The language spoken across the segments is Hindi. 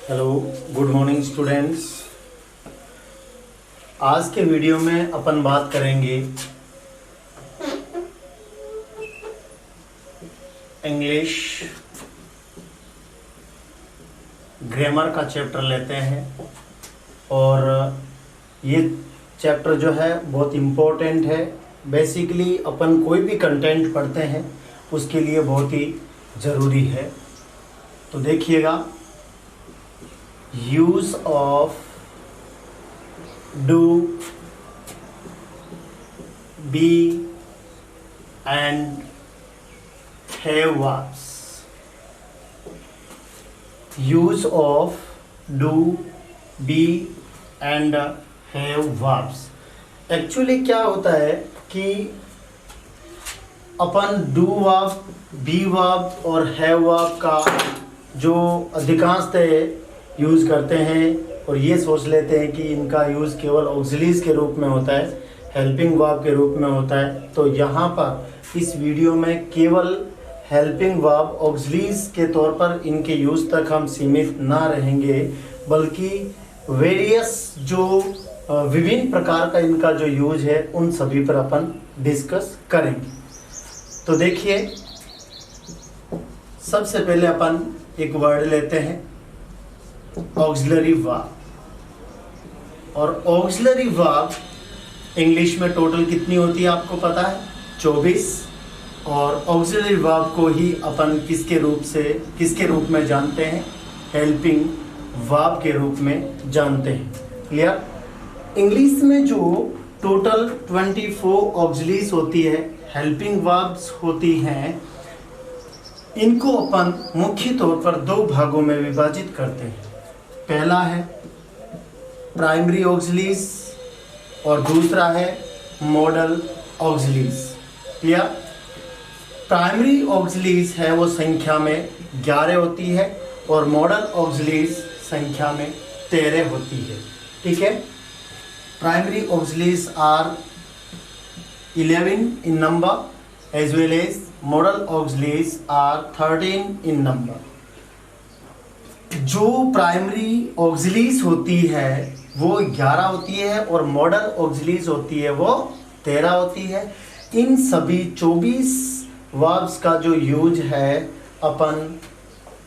Hello, good morning students. आज के वीडियो में अपन बात करेंगे इंग्लिश ग्रामर का चैप्टर लेते हैं। और ये चैप्टर जो है बहुत इम्पोर्टेंट है। बेसिकली अपन कोई भी कंटेंट पढ़ते हैं उसके लिए बहुत ही ज़रूरी है। तो देखिएगा, use of do, be and have verbs. Use of do, be and have verbs. Actually क्या होता है कि अपन डू वर्ब, बी वर्ब और हैव वर्ब का जो अधिकांशतः यूज़ करते हैं और ये सोच लेते हैं कि इनका यूज़ केवल ऑक्सिलरीज के रूप में होता है, हेल्पिंग वर्ब के रूप में होता है। तो यहाँ पर इस वीडियो में केवल हेल्पिंग वर्ब ऑक्सिलरीज के तौर पर इनके यूज़ तक हम सीमित ना रहेंगे, बल्कि वेरियस जो विभिन्न प्रकार का इनका जो यूज है उन सभी पर अपन डिस्कस करेंगे। तो देखिए, सबसे पहले अपन एक वर्ड लेते हैं ऑक्सिलरी वर्ब। और ऑक्सिलरी वर्ब इंग्लिश में टोटल कितनी होती है आपको पता है? 24। और ऑक्सिलरी वर्ब को ही अपन किसके रूप में जानते हैं? हेल्पिंग वर्ब के रूप में जानते हैं। क्लियर? इंग्लिश में जो टोटल 24 ऑक्सिलरीज होती है, हेल्पिंग वर्ब्स होती हैं, इनको अपन मुख्य तौर पर दो भागों में विभाजित करते हैं। पहला है प्राइमरी ऑक्सिलरीज और दूसरा है model auxiliaries. Clear? Primary auxiliaries है वो संख्या में 11 होती है और मॉडल ऑक्सिलरीज संख्या में 13 होती है। ठीक है? Primary auxiliaries are 11 in number as well as modal auxiliaries are 13 in number। जो प्राइमरी ऑक्सिलरीज होती है वो 11 होती है और मॉडल ऑक्सिलरीज होती है वो 13 होती है। इन सभी 24 वर्ब्स का जो यूज है अपन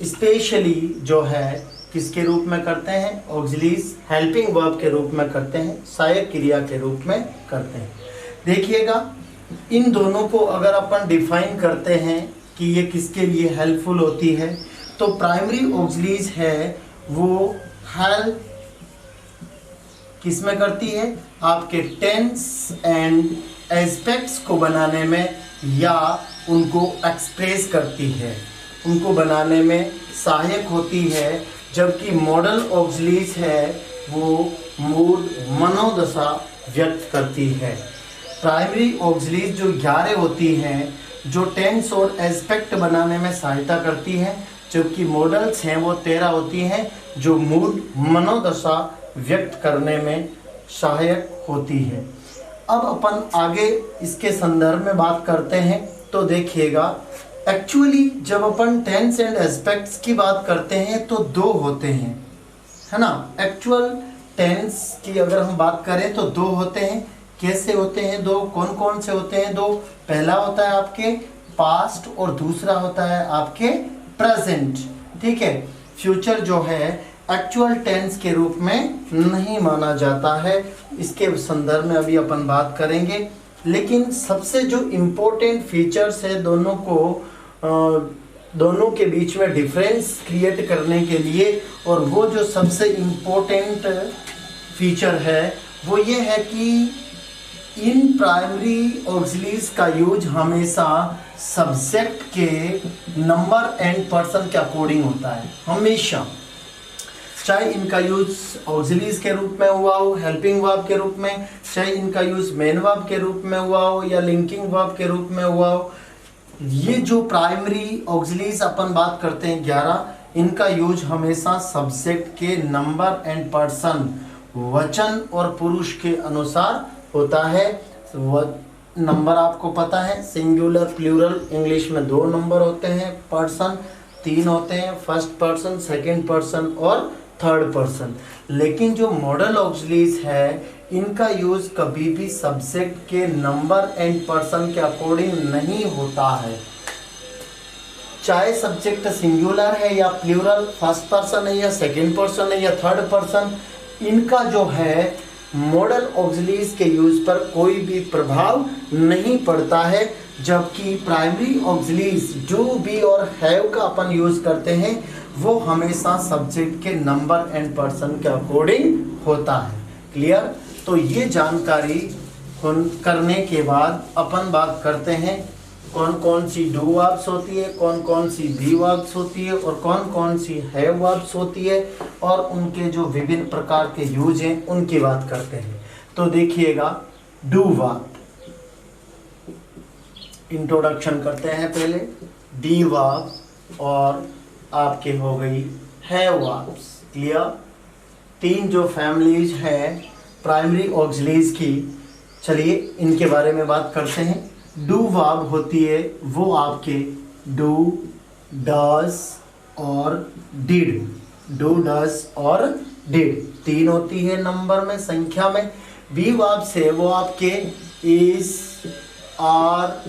स्पेशली जो है किसके रूप में करते हैं? ऑक्सिलरीज हेल्पिंग वर्ब के रूप में करते हैं, सहायक क्रिया के रूप में करते हैं। देखिएगा, इन दोनों को अगर अपन डिफाइन करते हैं कि ये किसके लिए हेल्पफुल होती है, तो प्राइमरी ऑक्सिलरीज है वो हेल्प किसमें करती है? आपके टेंस एंड एस्पेक्ट्स को बनाने में या उनको एक्सप्रेस करती है, उनको बनाने में सहायक होती है। जबकि मॉडल ऑक्सिलरीज है वो मूड, मनोदशा व्यक्त करती है। प्राइमरी ऑक्सिलरीज जो 11 होती हैं जो टेंस और एस्पेक्ट बनाने में सहायता करती हैं, जबकि मॉडल्स हैं वो 13 होती हैं जो मूड, मनोदशा व्यक्त करने में सहायक होती है। अब अपन आगे इसके संदर्भ में बात करते हैं। तो देखिएगा, एक्चुअली जब अपन टेंस एंड एस्पेक्ट्स की बात करते हैं तो दो होते हैं, है ना? एक्चुअल टेंस की अगर हम बात करें तो दो होते हैं। कैसे होते हैं दो? कौन कौन से होते हैं दो? पहला होता है आपके पास्ट और दूसरा होता है आपके प्रेजेंट। ठीक है? फ्यूचर जो है एक्चुअल टेंस के रूप में नहीं माना जाता है। इसके संदर्भ में अभी अपन बात करेंगे। लेकिन सबसे जो इम्पोर्टेंट फीचर्स है दोनों के बीच में डिफरेंस क्रिएट करने के लिए, और वो जो सबसे इम्पोर्टेंट फीचर है वो ये है कि इन प्राइमरी ऑक्सिलरीज का यूज हमेशा सब्जेक्ट के नंबर एंड पर्सन के अकॉर्डिंग होता है। हमेशा, चाहे इनका यूज ऑक्सिलरीज के रूप में हुआ हो, हेल्पिंग वर्ब के रूप में, चाहे इनका यूज मेन वर्ब के रूप में हुआ हो या लिंकिंग वर्ब के रूप में हुआ हो, ये जो प्राइमरी ऑक्सिलरीज अपन बात करते हैं 11, इनका यूज हमेशा सब्जेक्ट के नंबर एंड पर्सन, वचन और पुरुष के अनुसार होता है। नंबर आपको पता है, सिंगुलर, प्लूरल, इंग्लिश में 2 नंबर होते हैं, पर्सन 3 होते हैं, फर्स्ट पर्सन, सेकंड पर्सन और थर्ड पर्सन। लेकिन जो मॉडल ऑक्सिलरीज है इनका यूज कभी भी सब्जेक्ट के नंबर एंड पर्सन के अकॉर्डिंग नहीं होता है। चाहे सब्जेक्ट सिंगुलर है या प्लूरल, फर्स्ट पर्सन है या सेकंड पर्सन है या थर्ड पर्सन, इनका जो है मॉडल ऑक्सिलरीज के यूज पर कोई भी प्रभाव नहीं पड़ता है। जबकि प्राइमरी ऑक्सिलरीज जो बी और हैव का अपन यूज करते हैं वो हमेशा सब्जेक्ट के नंबर एंड पर्सन के अकॉर्डिंग होता है। क्लियर? तो ये जानकारी करने के बाद अपन बात करते हैं कौन कौन सी डू वर्ब्स होती है, कौन कौन सी बी वर्ब्स होती है और कौन कौन सी हैव वर्ब्स होती है और उनके जो विभिन्न प्रकार के यूज हैं उनकी बात करते हैं। तो देखिएगा, डू वर्ब इंट्रोडक्शन करते हैं पहले, डी वर्ब और आपके हो गई हैव वर्ब्स। क्लियर? तीन जो फैमिलीज हैं प्राइमरी ऑक्सिलरीज की, चलिए इनके बारे में बात करते हैं। डू वर्ब होती है वो आपके डू, डज और डिड। डू, डज और डिड तीन होती है नंबर में, संख्या में। बी वर्ब से वो आपके इज, आर,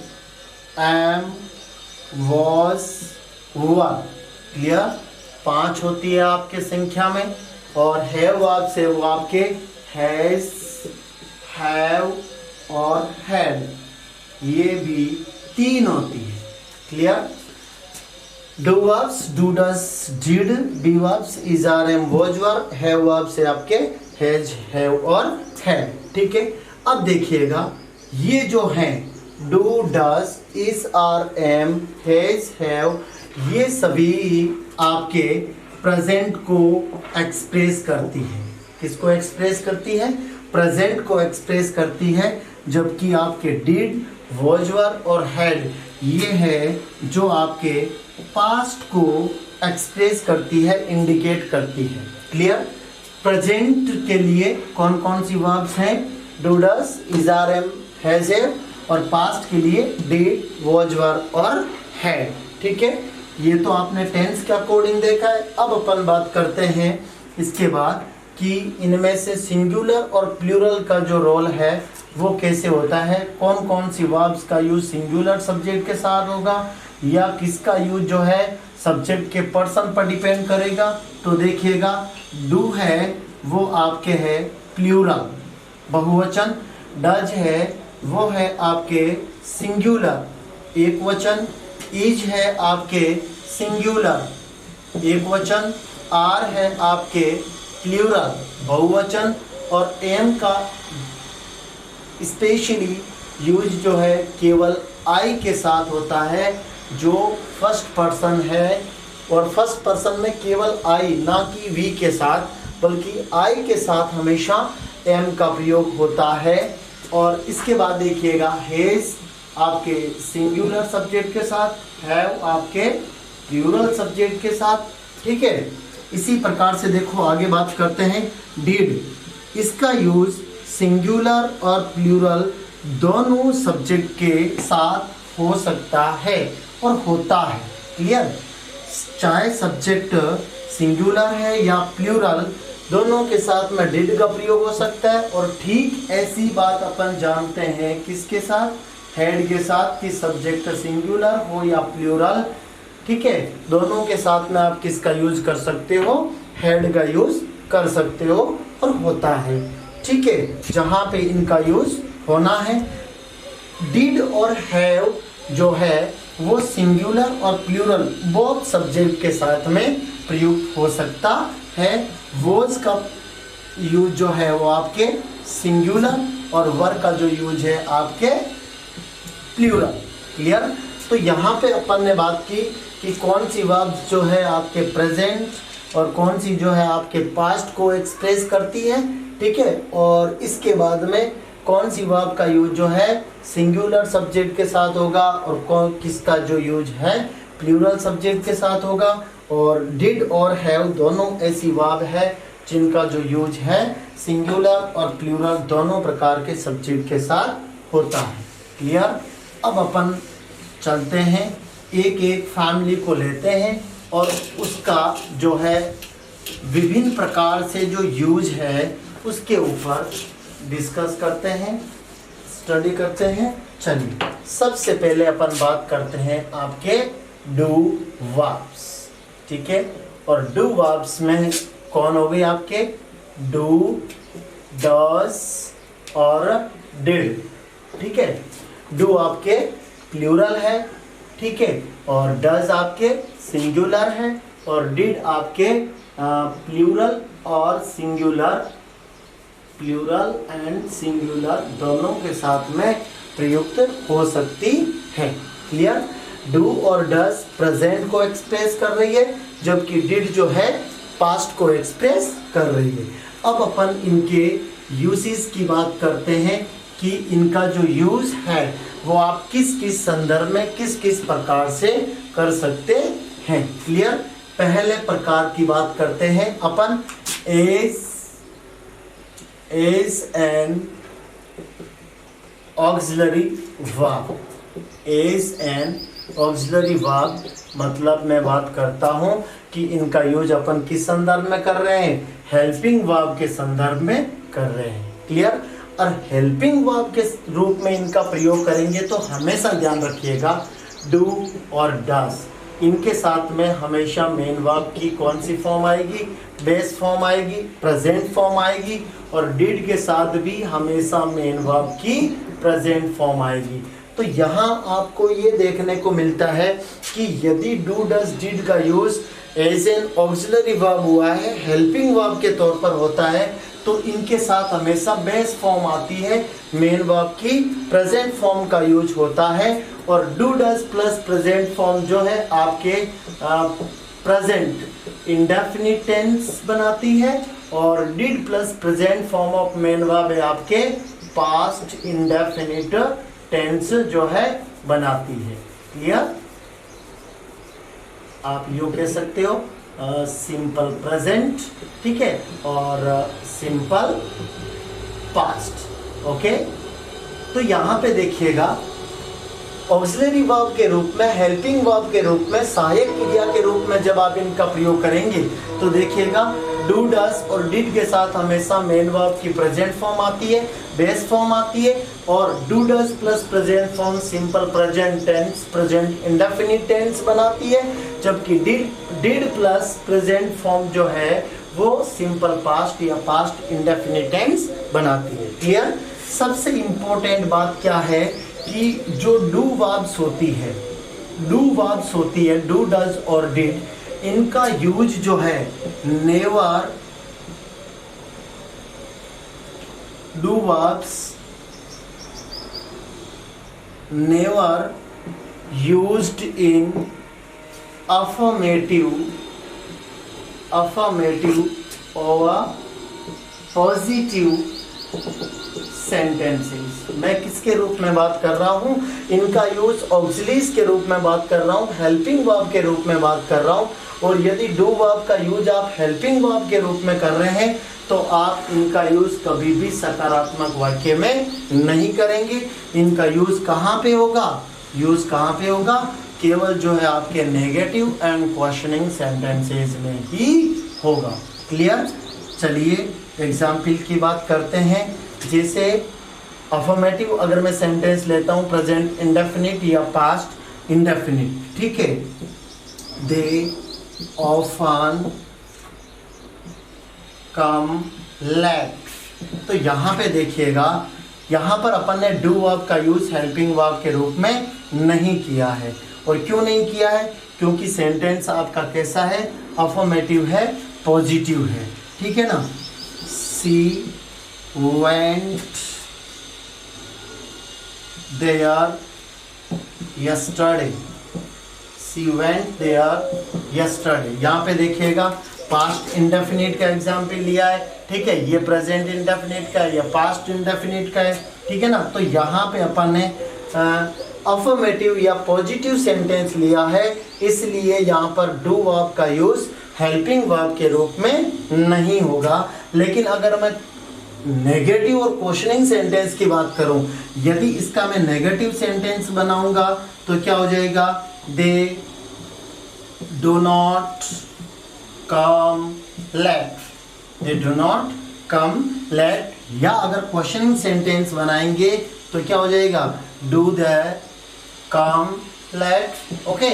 एम, वॉज, हुआ। क्लियर? 5 होती है आपके संख्या में। और हैव वर्ब से वो आपके हैज, हैव और हैड, ये भी 3 होती है। Clear? Do verbs do, does, did. Be verbs is, are, am, was verb. Have verb से आपके हैज, हैव और हैड। ठीक है? अब देखिएगा, ये जो हैं do, does, is, are, am, has, have, ये सभी आपके प्रेजेंट को एक्सप्रेस करती है। किसको एक्सप्रेस करती है? प्रेजेंट को एक्सप्रेस करती है। जबकि आपके डिड, वॉज वर्ब और हैड ये है जो आपके पास्ट को एक्सप्रेस करती है, इंडिकेट करती है। क्लियर? प्रेजेंट के लिए कौन कौन सी वर्ब्स हैं? Do, does, is, are, am, has, have. और पास्ट के लिए डिड, वॉज वर्ब और हैड। ठीक है? ये तो आपने टेंस के अकॉर्डिंग देखा है। अब अपन बात करते हैं इसके बाद कि इनमें से सिंगुलर और प्लूरल का जो रोल है वो कैसे होता है, कौन कौन सी वर्ब्स का यूज सिंगुलर सब्जेक्ट के साथ होगा या किसका यूज जो है सब्जेक्ट के पर्सन पर डिपेंड करेगा। तो देखिएगा, डू है वो आपके है प्लूरल, बहुवचन। डज है वो है आपके सिंगुलर, एक वचन। इज है आपके सिंगुलर, एक वचन। आर है आपके प्लूरल, बहुवचन। और एम का स्पेशली यूज जो है केवल आई के साथ होता है, जो फर्स्ट पर्सन है। और फर्स्ट पर्सन में केवल आई, ना कि वी के साथ, बल्कि आई के साथ हमेशा एम का प्रयोग होता है। और इसके बाद देखिएगा, हैज आपके सिंगुलर सब्जेक्ट के साथ, हैव आपके प्लूरल सब्जेक्ट के साथ। ठीक है? इसी प्रकार से देखो आगे बात करते हैं डिड। इसका यूज सिंगुलर और प्लूरल दोनों सब्जेक्ट के साथ हो सकता है और होता है। क्लियर? चाहे सब्जेक्ट सिंगुलर है या प्लूरल, दोनों के साथ में डिड का प्रयोग हो सकता है। और ठीक ऐसी बात अपन जानते हैं किसके साथ? हेड के साथ, कि सब्जेक्ट सिंगुलर हो या प्लूरल। ठीक है? दोनों के साथ में आप किसका यूज कर सकते हो? हेड का यूज कर सकते हो और होता है। ठीक है? जहां पे इनका यूज होना है। डिड और हैव जो है वो सिंगुलर और प्लूरल बोथ सब्जेक्ट के साथ में प्रयुक्त हो सकता है। वॉज का यूज जो है वो आपके सिंगुलर और वर का जो यूज है आपके प्लूरल। क्लियर? तो यहाँ पे अपन ने बात की कि कौन सी वर्ब्स जो है आपके प्रेजेंट और कौन सी जो है आपके पास्ट को एक्सप्रेस करती है। ठीक है? और इसके बाद में कौन सी वर्ब का यूज जो है सिंगुलर सब्जेक्ट के साथ होगा और कौन किसका जो यूज है प्लूरल सब्जेक्ट के साथ होगा। और डिड और हैव दोनों ऐसी वर्ब है जिनका जो यूज है सिंगुलर और प्लूरल दोनों प्रकार के सब्जेक्ट के साथ होता है। क्लियर? अब अपन चलते हैं, एक एक फैमिली को लेते हैं और उसका जो है विभिन्न प्रकार से जो यूज है उसके ऊपर डिस्कस करते हैं, स्टडी करते हैं। चलिए सबसे पहले अपन बात करते हैं आपके डू वर्ब्स, ठीक है। और डू वर्ब्स में कौन हो गए आपके डू, डज और डिड, ठीक है। डू आपके प्लूरल है, ठीक है, और डज आपके सिंगुलर है, और डिड आपके प्लूरल और सिंगुलर, प्लूरल एंड सिंगुलर दोनों के साथ में प्रयुक्त हो सकती है। क्लियर। डू और डज प्रेजेंट को एक्सप्रेस कर रही है, जबकि डिड जो है पास्ट को एक्सप्रेस कर रही है। अब अपन इनके यूसेस की बात करते हैं कि इनका जो यूज है वो आप किस किस संदर्भ में किस किस प्रकार से कर सकते हैं। क्लियर। पहले प्रकार की बात करते हैं अपन as an auxiliary verb. As an auxiliary verb मतलब मैं बात करता हूं कि इनका यूज अपन किस संदर्भ में कर रहे हैं, हेल्पिंग वर्ब के संदर्भ में कर रहे हैं। क्लियर। और हेल्पिंग वर्ब के रूप में इनका प्रयोग करेंगे तो हमेशा ध्यान रखिएगा डू और डज, इनके साथ में हमेशा मेन वर्ब की कौन सी फॉर्म आएगी, बेस फॉर्म आएगी, प्रेजेंट फॉर्म आएगी, और डिड के साथ भी हमेशा मेन वर्ब की प्रेजेंट फॉर्म आएगी। तो यहाँ आपको ये देखने को मिलता है कि यदि डू डज डिड का use as an auxiliary verb हुआ है, हेल्पिंग वर्ब के तौर पर होता है, तो इनके साथ हमेशा बेस फॉर्म आती है, मेन वर्ब की प्रेजेंट फॉर्म का यूज होता है। और do does plus present form जो है आपके प्रेजेंट इंडेफिनिट टेंस बनाती है, और did plus present form of main verb है आपके पास्ट इंडेफिनिट टेंस जो है बनाती है। क्लियर। आप यूँ कह सकते हो सिंपल प्रेजेंट, ठीक है, और सिंपल पास्ट। ओके। तो यहाँ पे देखिएगा ऑक्सिलरी वर्ब के रूप में, हेल्पिंग वर्ब के रूप में, सहायक क्रिया के रूप में जब आप इनका प्रयोग करेंगे तो देखिएगा डू डज और डिड के साथ हमेशा मेन वर्ब की प्रेजेंट फॉर्म आती है, बेस फॉर्म आती है, और do does plus present form simple present tense, present indefinite tense बनाती है, जबकि डिड प्लस प्रेजेंट फॉर्म जो है वो सिंपल पास्ट या पास्ट इंडेफिनिट टेंस बनाती है। क्लियर। सबसे इंपॉर्टेंट बात क्या है कि जो डू वर्ब्स होती है, डू डज और डिड, इनका यूज जो है never, do verbs never used in affirmative और पॉजिटिव सेंटेंसेस। मैं किसके रूप में बात कर रहा हूँ, इनका यूज ऑक्सिलरीज के रूप में बात कर रहा हूँ, हेल्पिंग वर्ब के रूप में बात कर रहा हूँ। और यदि डू वर्ब का यूज आप हेल्पिंग वर्ब के रूप में कर रहे हैं तो आप इनका यूज कभी भी सकारात्मक वाक्य में नहीं करेंगे। इनका यूज कहाँ पे होगा, केवल जो है आपके नेगेटिव एंड क्वेश्चनिंग सेंटेंसेस में ही होगा। क्लियर। चलिए एग्जाम्पल की बात करते हैं। जैसे अफर्मेटिव अगर मैं सेंटेंस लेता हूँ प्रेजेंट इंडेफिनिट या पास्ट इंडेफिनिट, ठीक है, दे ऑफन कम लेट। तो यहाँ पे देखिएगा, यहाँ पर अपन ने डू वर्ब का यूज हेल्पिंग वर्ब के रूप में नहीं किया है। और क्यों नहीं किया है, क्योंकि सेंटेंस आपका कैसा है, अफर्मेटिव है, पॉजिटिव है, ठीक है ना। She went there yesterday, she went there yesterday. यहाँ पे देखिएगा पास्ट इंडेफिनिट का एग्जाम्पल लिया है, ठीक है, ये प्रेजेंट इंडेफिनिट का है, ये पास्ट इंडेफिनिट का है, ठीक है ना। तो यहाँ पे अपन ने अफर्मेटिव या पॉजिटिव सेंटेंस लिया है, इसलिए यहाँ पर डू वर्ब का यूज हेल्पिंग वर्ब के रूप में नहीं होगा। लेकिन अगर मैं नेगेटिव और क्वेश्चनिंग सेंटेंस की बात करूं, यदि इसका मैं नेगेटिव सेंटेंस बनाऊंगा तो क्या हो जाएगा, they do not come late, they do not come late. या अगर क्वेश्चनिंग सेंटेंस बनाएंगे तो क्या हो जाएगा, do they come late, okay.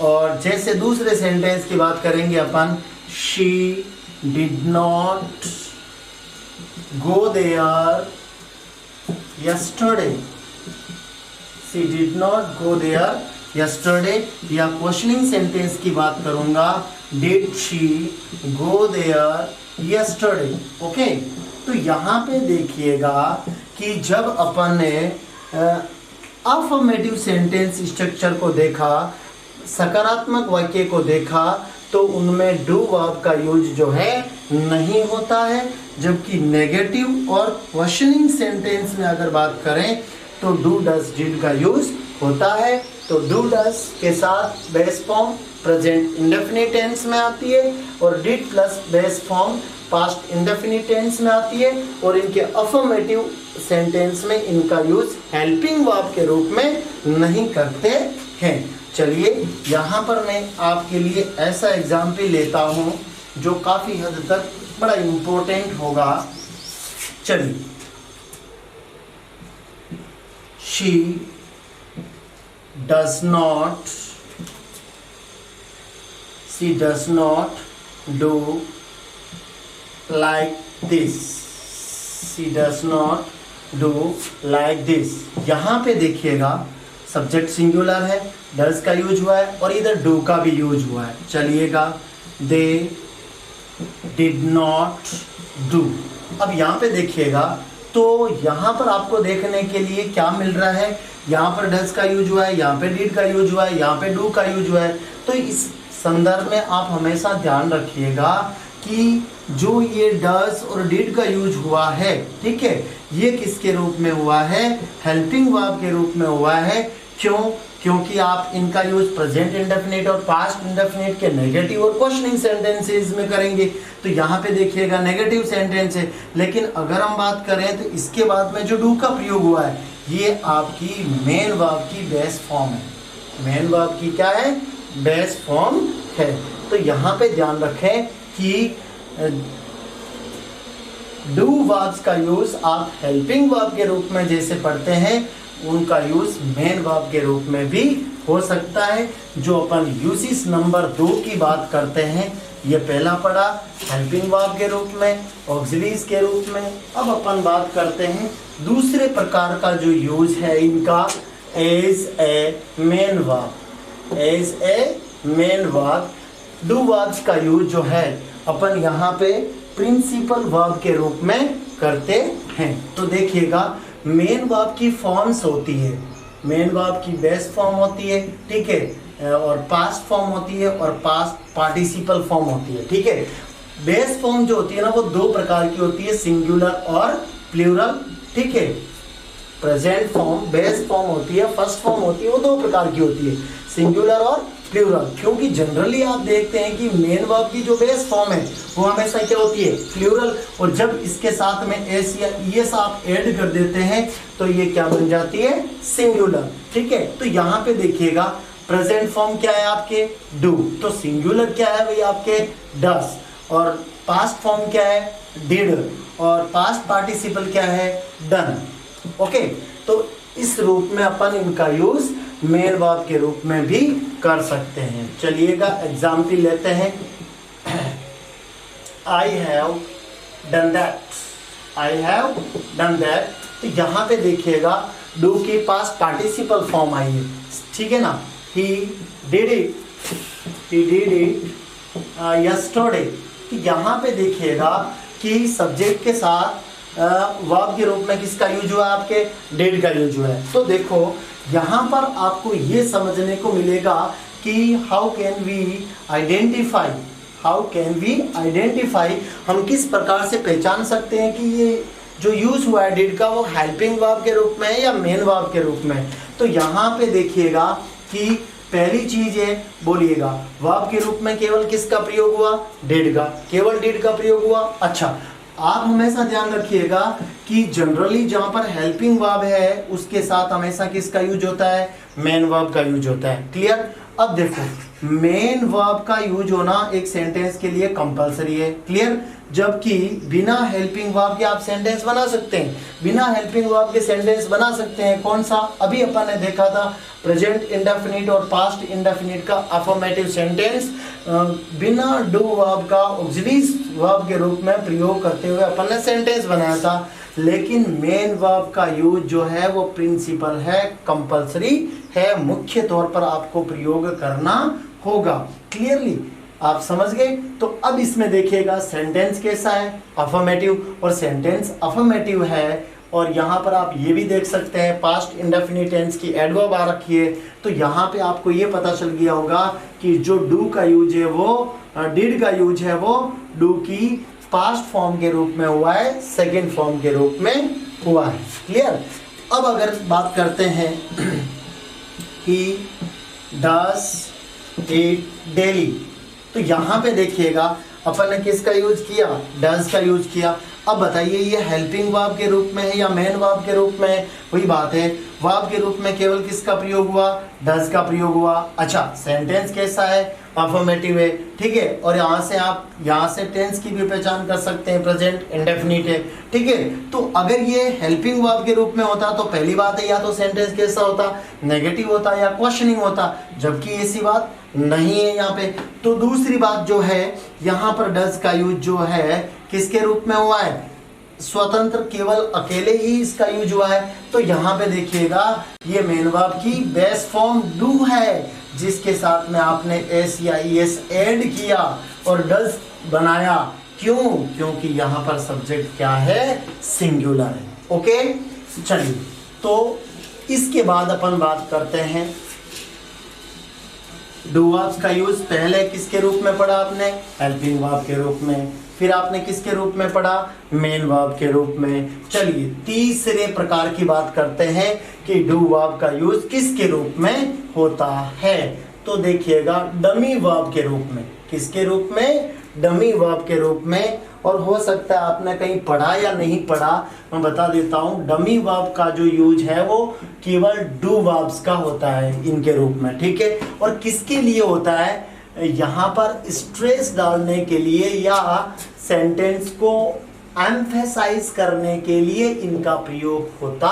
और जैसे दूसरे सेंटेंस की बात करेंगे अपन, she did not go there yesterday, she did not go there yesterday. या क्वेश्चनिंग सेंटेंस की बात करूंगा, did she go there yesterday, okay. तो यहाँ पे देखिएगा कि जब अपन ने अफर्मेटिव सेंटेंस स्ट्रक्चर को देखा, सकारात्मक वाक्य को देखा, तो उनमें डू वर्ब का यूज जो है नहीं होता है। जबकि नेगेटिव और क्वेश्चनिंग सेंटेंस में अगर बात करें तो डू डज डिड का यूज होता है। तो डू डज के साथ base form present indefinite tense में आती है और did plus base form past indefinite tense में आती है, और इनके अफर्मेटिव सेंटेंस में इनका यूज हेल्पिंग वर्ब के रूप में नहीं करते हैं। चलिए यहाँ पर मैं आपके लिए ऐसा एग्जाम्पल लेता हूँ जो काफी हद तक बड़ा इम्पोर्टेंट होगा। चलिए, she does not do like this, she does not do like this। यहाँ पे देखिएगा सब्जेक्ट सिंगुलर है, डज का यूज हुआ है और इधर डू का भी यूज हुआ है। चलिएगा, दे डिड नॉट डू। अब यहाँ पे देखिएगा तो यहाँ पर आपको देखने के लिए क्या मिल रहा है, यहाँ पर डज का यूज हुआ है, यहाँ पे डिड का यूज हुआ है, यहाँ पे डू का यूज हुआ है। तो इस संदर्भ में आप हमेशा ध्यान रखिएगा कि जो ये डज और डिड का यूज हुआ है, ठीक है, ये किसके रूप में हुआ है, हेल्पिंग वर्ब के रूप में हुआ है। क्यों? क्योंकि आप इनका यूज प्रेजेंट इंडेफिनिट और पास्ट इंडेफिनिट के नेगेटिव और क्वेश्चनिंग सेंटेंसेस में करेंगे। तो यहाँ पे देखिएगा नेगेटिव सेंटेंस है, लेकिन अगर हम बात करें तो इसके बाद में जो डू का प्रयोग हुआ है ये आपकी मेन वर्ब की बेस फॉर्म है। मेन वर्ब की क्या है, बेस फॉर्म है। तो यहाँ पे ध्यान रखें कि डू वर्ब्स का यूज आप हेल्पिंग वर्ब के रूप में जैसे पढ़ते हैं, उनका यूज मेन वर्ब के रूप में भी हो सकता है। जो अपन यूसेज नंबर 2 की बात करते हैं, ये पहला पढ़ा हेल्पिंग वर्ब के रूप में, ऑक्सिलरीज के रूप में। अब अपन बात करते हैं दूसरे प्रकार का जो यूज है इनका, as a main verb. As a main verb, do verbs का यूज जो है अपन यहाँ पे प्रिंसिपल वर्ब के रूप में करते हैं। तो देखिएगा मेन वर्ब की फॉर्म्स होती है, मेन वर्ब की बेस फॉर्म होती है, ठीक है, और पास्ट फॉर्म होती है और पास्ट पार्टिसिपल फॉर्म होती है, ठीक है। बेस फॉर्म जो होती है ना वो 2 प्रकार की होती है, सिंगुलर और प्लूरल, ठीक है। प्रेजेंट फॉर्म बेस फॉर्म होती है, फर्स्ट फॉर्म होती है, वो 2 प्रकार की होती है, सिंगुलर और प्लूरल। क्योंकि जनरली आप देखते हैं कि मेन वर्ब की जो बेस फॉर्म है वो हमेशा क्या होती है, प्लूरल, और जब इसके साथ में एस या ईएस आप ऐड कर देते हैं तो ये क्या बन जाती है, सिंगुलर, ठीक है। तो यहाँ पे देखिएगा प्रेजेंट फॉर्म क्या है आपके, डू, तो सिंगुलर क्या है भाई आपके, डस, और पास्ट फॉर्म क्या है, डिड, और पास्ट पार्टिसिपल क्या है, डन, ओके। तो इस रूप में अपन इनका यूज मेन वर्ब के रूप में भी कर सकते हैं। चलिएगा एग्जाम्पल लेते हैं। I have done that, I have done that. तो यहाँ पे देखिएगा डू की पास पार्टिसिपल फॉर्म आई है, ठीक है ना, ही डिड इट यस्टरडे। तो यहाँ पे देखिएगा कि सब्जेक्ट के साथ वर्ब के रूप में किसका यूज हुआ, आपके डिड का यूज हुआ है। तो देखो यहाँ पर आपको ये समझने को मिलेगा कि हाउ कैन वी आइडेंटिफाई, हम किस प्रकार से पहचान सकते हैं कि ये जो यूज हुआ है डिड का वो हेल्पिंग वर्ब के रूप में है या मेन वर्ब के रूप में। तो यहाँ पे देखिएगा कि पहली चीज है, बोलिएगा वर्ब के रूप में केवल किसका प्रयोग हुआ, डिड का, केवल डिड का प्रयोग हुआ। अच्छा, आप हमेशा ध्यान रखिएगा कि जनरली जहां पर हेल्पिंग वर्ब है उसके साथ हमेशा किसका यूज होता है, मेन वर्ब का यूज होता है। क्लियर? अब देखो मेन वर्ब का यूज होना एक सेंटेंस के लिए कंपलसरी है, क्लियर। जबकि बिना हेल्पिंग वर्ब के आप सेंटेंस बना सकते हैं, बिना हेल्पिंग वर्ब के सेंटेंस बना सकते हैं। कौन सा? अभी अपन ने देखा था प्रेजेंट इंडेफिनिट और पास्ट इंडेफिनिट का अफर्मेटिव सेंटेंस बिना डू वर्ब का ऑक्सिलरी वर्ब के रूप में प्रयोग करते हुए अपन ने सेंटेंस बनाया था। लेकिन मेन वर्ब का यूज जो है वो प्रिंसिपल है, कंपलसरी है, मुख्य तौर पर आपको प्रयोग करना होगा। क्लियरली आप समझ गए? तो अब इसमें देखिएगा सेंटेंस कैसा है, अफर्मेटिव, और सेंटेंस अफर्मेटिव है। और यहाँ पर आप ये भी देख सकते हैं पास्ट इंडेफिनिट टेंस की एडवर्ब आ रखी है। तो यहाँ पे आपको ये पता चल गया होगा कि जो डू का यूज है वो डिड का यूज है वो डू की पास्ट फॉर्म के रूप में हुआ है, सेकेंड फॉर्म के रूप में हुआ है। क्लियर? अब अगर बात करते हैं कि डज इट डेली, तो यहाँ पे देखिएगा अपन ने किसका यूज किया? डज का यूज किया। अब बताइए ये हेल्पिंग वर्ब के रूप में है या मेन वर्ब के रूप में है? वही बात है, वर्ब के रूप में केवल किसका प्रयोग हुआ? डज का प्रयोग हुआ। अच्छा, सेंटेंस कैसा है? अफर्मेटिव है, ठीक है। और यहाँ से आप यहाँ से टेंस की भी पहचान कर सकते हैं, प्रेजेंट इंडेफिनिट है, ठीक है। तो अगर ये हेल्पिंग वर्ब के रूप में होता तो पहली बात है या तो सेंटेंस कैसा होता? नेगेटिव होता या क्वेश्चनिंग होता, जबकि ऐसी बात नहीं है यहाँ पे। तो दूसरी बात जो है यहाँ पर डज का यूज जो है किसके रूप में हुआ है? स्वतंत्र, केवल अकेले ही इसका यूज हुआ है। तो यहाँ पे देखिएगा ये मेन वर्ब की बेस फॉर्म डू है, जिसके साथ में आपने एस या ईएस ऐड किया और डज बनाया। क्यों? क्योंकि यहाँ पर सब्जेक्ट क्या है? सिंगुलर है। ओके, चलिए तो इसके बाद अपन बात करते हैं डू वर्ब्स का यूज। पहले किसके रूप में पढ़ा आपने? हेल्पिंग वर्ब के रूप में। फिर आपने किसके रूप में पढ़ा? मेन वर्ब के रूप में। चलिए तीसरे प्रकार की बात करते हैं कि डू वर्ब का यूज किसके रूप में होता है। तो देखिएगा डमी वर्ब के रूप में। किसके रूप में? डमी वर्ब के रूप में। और हो सकता है आपने कहीं पढ़ा या नहीं पढ़ा, मैं बता देता हूं। डमी वर्ब का जो यूज है वो केवल डू वर्ब्स का होता है इनके रूप में, ठीक है। और किसके लिए होता है? यहाँ पर स्ट्रेस डालने के लिए या सेंटेंस को एम्फेसाइज करने के लिए इनका प्रयोग होता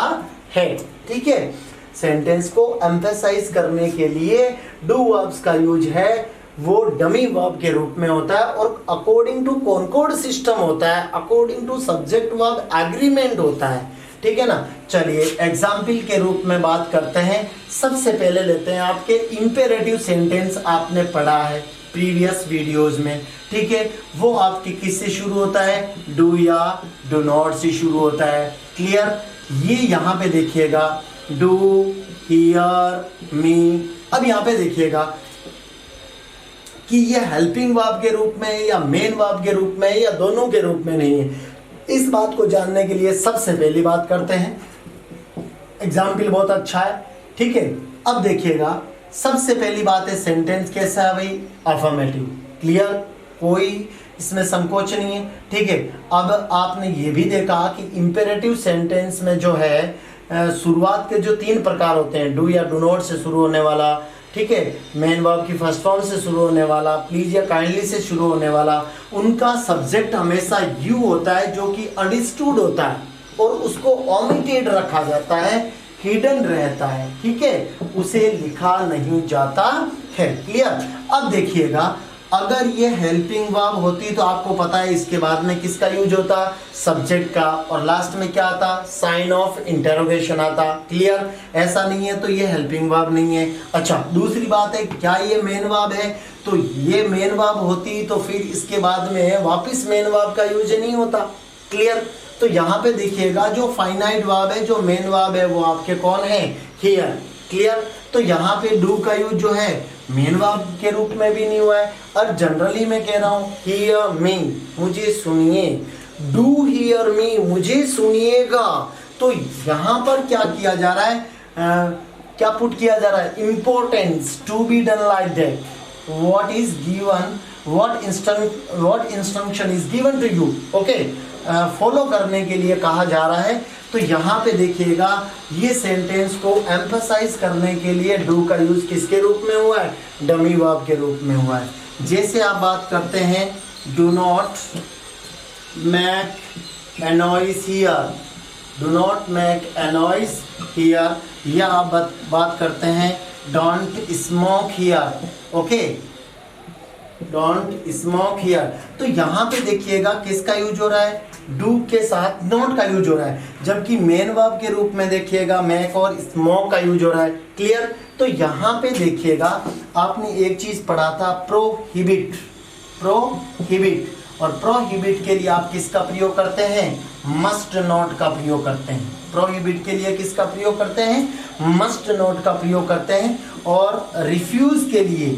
है, ठीक है। सेंटेंस को एम्फेसाइज करने के लिए डू वर्ब्स का यूज है वो डमी वर्ब के रूप में होता है और अकॉर्डिंग टू कॉनकॉर्ड सिस्टम होता है, according to subject verb agreement होता है, ठीक है ना। चलिए एग्जाम्पल के रूप में बात करते हैं। सबसे पहले लेते हैं आपके इंपेरेटिव सेंटेंस। आपने पढ़ा है प्रीवियस वीडियोस में, ठीक है। वो आपके किससे शुरू होता है? डू या डू नॉट से शुरू होता है। क्लियर? ये यहाँ पे देखिएगा डू, हियर, मी। अब यहाँ पे देखिएगा कि ये हेल्पिंग वर्ब के रूप में या मेन वर्ब के रूप में या दोनों के रूप में नहीं है। इस बात को जानने के लिए सबसे पहली बात करते हैं, एग्जाम्पल बहुत अच्छा है, ठीक है। अब देखिएगा सबसे पहली बात है सेंटेंस कैसा है भाई? अफर्मेटिव। क्लियर? कोई इसमें संकोच नहीं है, ठीक है। अब आपने ये भी देखा कि इंपेरेटिव सेंटेंस में जो है शुरुआत के जो 3 प्रकार होते हैं, डू या डू नॉट से शुरू होने वाला, ठीक है, मेन वर्ब की फर्स्ट फॉर्म से शुरू होने वाला, प्लीज या काइंडली से शुरू होने वाला, उनका सब्जेक्ट हमेशा यू होता है जो कि अंडरस्टूड होता है और उसको ओमिटेड रखा जाता है, हिडन रहता है, ठीक है, उसे लिखा नहीं जाता है। क्लियर? अब देखिएगा अगर ये हेल्पिंग वर्ब होती तो आपको पता है इसके बाद में किसका यूज होता? सब्जेक्ट का, और लास्ट में क्या आता? साइन ऑफ इंटरोगेशन आता। क्लियर? ऐसा नहीं है तो ये हेल्पिंग वर्ब नहीं है। अच्छा, दूसरी बात है क्या ये मेन वर्ब है? तो ये मेन वर्ब होती तो फिर इसके बाद में वापस मेन वर्ब का यूज नहीं होता। क्लियर? तो यहाँ पे देखिएगा जो फाइनाइट वर्ब है, जो मेन वर्ब है, वो आपके कौन है? हियर। क्लियर? तो यहाँ पे डू का यूज जो है मेन वर्ब के रूप में भी नहीं हुआ है। और जनरली मैं कह रहा हूँ हियर मी, मुझे सुनिए, डू हियर मी, मुझे सुनिएगा। तो यहाँ पर क्या किया जा रहा है? क्या पुट किया जा रहा है? Importance, to be done like that, what is given, what instruction is given to you, okay, follow करने के लिए कहा जा रहा है। तो यहाँ पे देखिएगा ये सेंटेंस को एम्फसाइज करने के लिए डू का यूज किसके रूप में हुआ है, डमी वर्ब के रूप में हुआ है। जैसे आप बात करते हैं do not make a noise here, do not make a noise here, या आप बात करते हैं don't smoke here, okay, don't smoke here. तो यहाँ पे देखिएगा किसका यूज हो रहा है, डू के साथ नॉट का यूज हो रहा है, जबकि मेन वर्ब के रूप में देखिएगा मेक और स्मोक का यूज हो रहा है। क्लियर। तो यहाँ पे देखिएगा आपने एक चीज पढ़ा था प्रोहिबिट, प्रोहिबिट, और प्रोहिबिट के लिए आप किसका प्रयोग करते हैं, मस्ट नॉट का प्रयोग करते हैं। प्रोहिबिट के लिए किसका प्रयोग करते हैं, मस्ट नॉट का प्रयोग करते हैं। और रिफ्यूज के लिए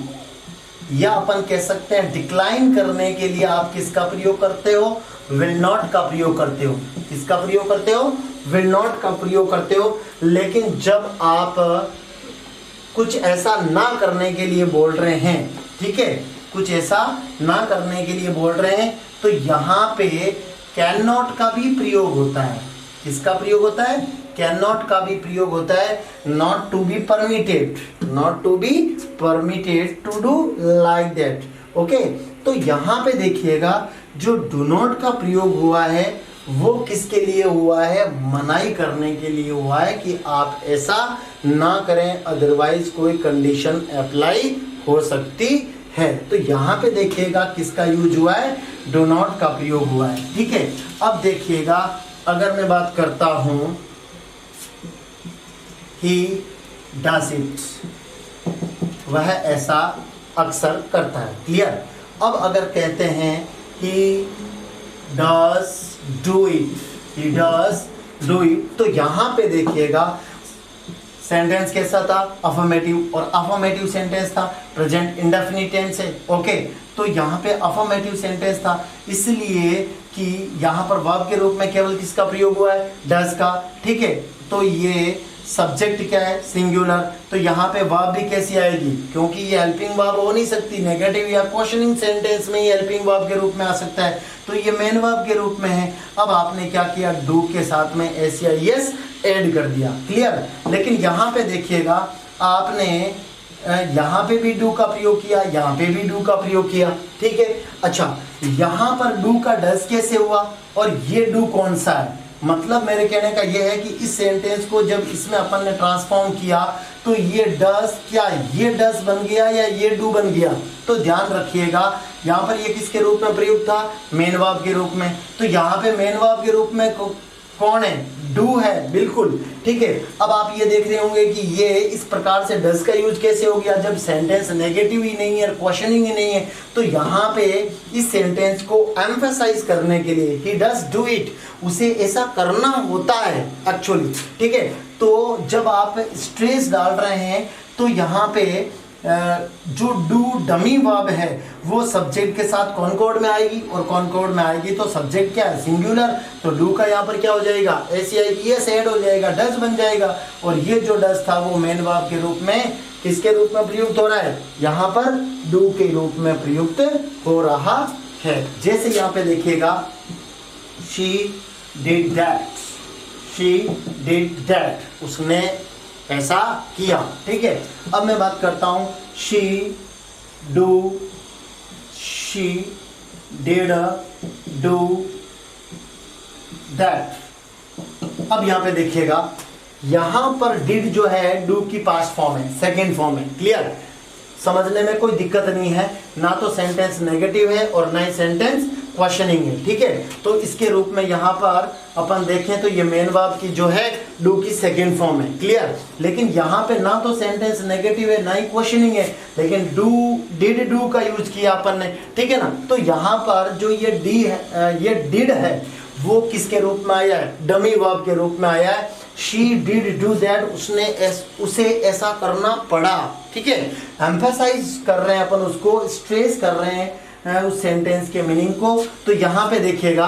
या अपन कह सकते हैं डिक्लाइन करने के लिए आप किसका प्रयोग करते हो, विल नॉट का प्रयोग करते हो। किसका प्रयोग करते हो, विल नॉट का प्रयोग करते हो। लेकिन जब आप कुछ ऐसा ना करने के लिए बोल रहे हैं, ठीक है, कुछ ऐसा ना करने के लिए बोल रहे हैं, तो यहाँ पे कैन नॉट का भी प्रयोग होता है। किसका प्रयोग होता है, कैन नॉट का भी प्रयोग होता है। Not to be permitted, not to be permitted to do like that, okay. तो यहाँ पे देखिएगा जो डू नॉट का प्रयोग हुआ है वो किसके लिए हुआ है, मनाही करने के लिए हुआ है कि आप ऐसा ना करें, अदरवाइज कोई कंडीशन अप्लाई हो सकती है। तो यहाँ पे देखिएगा किसका यूज हुआ है, डू नॉट का प्रयोग हुआ है, ठीक है। अब देखिएगा अगर मैं बात करता हूं ही डज इट, वह ऐसा अक्सर करता है। क्लियर। अब अगर कहते हैं he does do it, he does do it, तो यहाँ पे देखिएगा सेंटेंस कैसा था, अफर्मेटिव, और अफर्मेटिव सेंटेंस था, प्रेजेंट इंडेफिनिट टेंस है, ओके। तो यहाँ पे अफर्मेटिव सेंटेंस था, इसलिए कि यहाँ पर वर्ब के रूप में केवल किसका प्रयोग हुआ है, डज का, ठीक है। तो ये सब्जेक्ट क्या है, सिंगुलर, तो यहाँ पे वर्ब भी कैसी आएगी, क्योंकि ये हेल्पिंग वर्ब हो नहीं सकती, नेगेटिव या क्वेश्चनिंग सेंटेंस में ही हेल्पिंग वर्ब के रूप में आ सकता है, तो ये मेन वर्ब के रूप में है। अब आपने क्या किया, डू के साथ में एस या यस ऐड कर दिया। क्लियर। लेकिन यहाँ पे देखिएगा आपने यहाँ पे भी डू का प्रयोग किया, यहाँ पे भी डू का प्रयोग किया, ठीक है। अच्छा, यहाँ पर डू का डज कैसे हुआ और ये डू कौन सा है, मतलब मेरे कहने का ये है कि इस सेंटेंस को जब इसमें अपन ने ट्रांसफॉर्म किया तो ये डज, क्या ये डज बन गया या ये डू बन गया। तो ध्यान रखिएगा यहाँ पर ये किसके रूप में प्रयुक्त था, मेन वर्ब के रूप में। तो यहाँ पे मेन वर्ब के रूप में कौन है, डू है, बिल्कुल, ठीक है। अब आप ये देख रहे होंगे कि ये इस प्रकार से डज का यूज कैसे हो गया, जब सेंटेंस नेगेटिव ही नहीं है, क्वेश्चनिंग ही नहीं है। तो यहाँ पे इस सेंटेंस को एम्फसाइज करने के लिए ही डज डू इट, उसे ऐसा करना होता है एक्चुअली, ठीक है। तो जब आप स्ट्रेस डाल रहे हैं तो यहाँ पे जो डू डमी वर्ब है वो सब्जेक्ट के साथ कॉनकॉर्ड में आएगी, और कॉनकॉर्ड में आएगी तो सब्जेक्ट क्या है, सिंगुलर, तो डू का यहाँ पर क्या हो जाएगा, एस ऐड हो जाएगा, डज बन जाएगा। और ये जो डज था वो मेन वर्ब के रूप में किसके रूप में प्रयुक्त हो रहा है, यहाँ पर डू के रूप में प्रयुक्त हो रहा है। जैसे यहाँ पे देखिएगा she did that, she did that, उसने ऐसा किया, ठीक है। अब मैं बात करता हूं she do, she did do that. अब यहां पे देखिएगा यहां पर डिड जो है डू की पास्ट फॉर्म है, सेकेंड फॉर्म है। क्लियर। समझने में कोई दिक्कत नहीं है, ना तो सेंटेंस नेगेटिव है और ना ही सेंटेंस क्वेश्चनिंग है, ठीक है। तो इसके रूप में यहाँ पर अपन देखें तो ये मेन वर्ब की जो है डू की सेकेंड फॉर्म है। क्लियर। लेकिन यहाँ पे ना तो सेंटेंस नेगेटिव है ना ही क्वेश्चनिंग है, लेकिन डू डिड डू का यूज किया अपन ने, ठीक है ना। तो यहाँ पर जो ये डी है, ये डिड है, वो किसके रूप में आया है, डमी वर्ब के रूप में आया है। शी डिड डू दैट, उसे ऐसा करना पड़ा, ठीक है। एम्फसाइज कर रहे हैं अपन उसको, स्ट्रेस कर रहे हैं उस सेंटेंस के मीनिंग को। तो यहाँ पे देखिएगा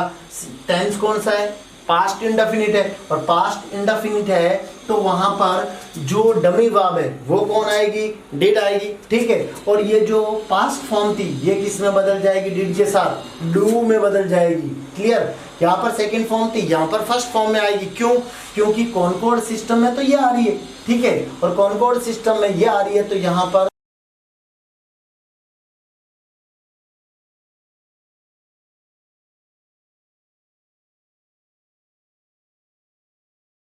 टेंस कौन सा है, पास्ट इंडेफिनिट है, और पास्ट इंडेफिनिट है तो वहां पर जो डमी वर्ब है वो कौन आएगी, डिड आएगी, ठीक है। और ये जो पास्ट फॉर्म थी ये किस में बदल जाएगी, डिड के साथ डू में बदल जाएगी, क्लियर। यहाँ पर सेकंड फॉर्म थी, यहाँ पर फर्स्ट फॉर्म में आएगी, क्यों, क्योंकि कॉनकॉर्ड सिस्टम में तो ये आ रही है, ठीक है, और कॉनकॉर्ड सिस्टम में ये आ रही है तो यहाँ पर